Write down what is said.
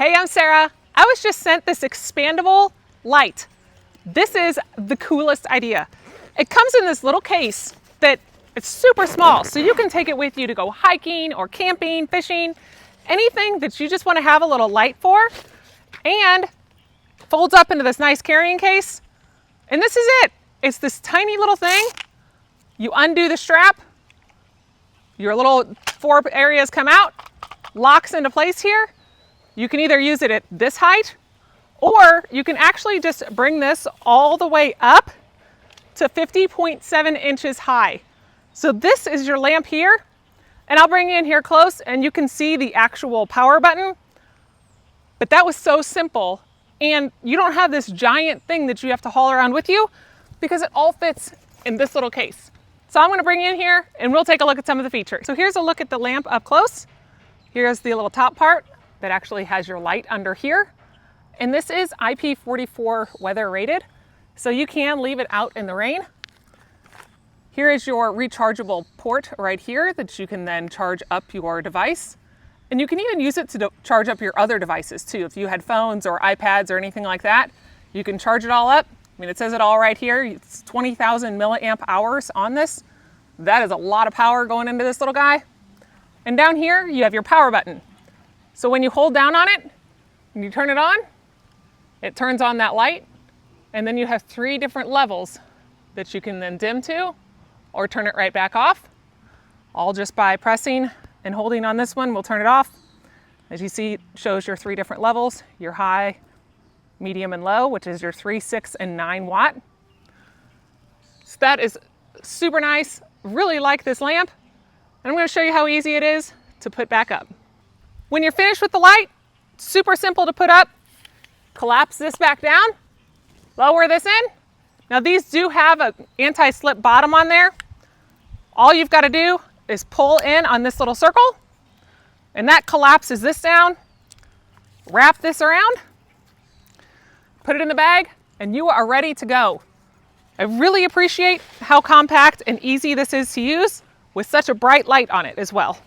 Hey, I'm Sarah. I was just sent this expandable light. This is the coolest idea. It comes in this little case that it's super small, so you can take it with you to go hiking or camping, fishing, anything that you just want to have a little light for, and folds up into this nice carrying case. And this is it. It's this tiny little thing. You undo the strap, your little 4 areas come out, locks into place here. You can either use it at this height, or you can actually just bring this all the way up to 50.7 inches high. So this is your lamp here, and I'll bring you in here close and you can see the actual power button. But that was so simple, and you don't have this giant thing that you have to haul around with you because it all fits in this little case. So I'm gonna bring you in here and we'll take a look at some of the features. So here's a look at the lamp up close. Here's the little top part that actually has your light under here. And this is IP44 weather rated, so you can leave it out in the rain. Here is your rechargeable port right here that you can then charge up your device. And you can even use it to charge up your other devices too. If you had phones or iPads or anything like that, you can charge it all up. I mean, it says it all right here. It's 20,000 milliamp hours on this. That is a lot of power going into this little guy. And down here, you have your power button. So when you hold down on it and you turn it on, it turns on that light. And then you have 3 different levels that you can then dim to or turn it right back off. All just by pressing and holding on this one will turn it off. As you see, it shows your 3 different levels, your high, medium, and low, which is your 3, 6, and 9 watt. So that is super nice. Really like this lamp. And I'm going to show you how easy it is to put back up. When you're finished with the light, super simple to put up. Collapse this back down, lower this in. Now these do have an anti-slip bottom on there. All you've got to do is pull in on this little circle, and that collapses this down. Wrap this around, put it in the bag, and you are ready to go. I really appreciate how compact and easy this is to use with such a bright light on it as well.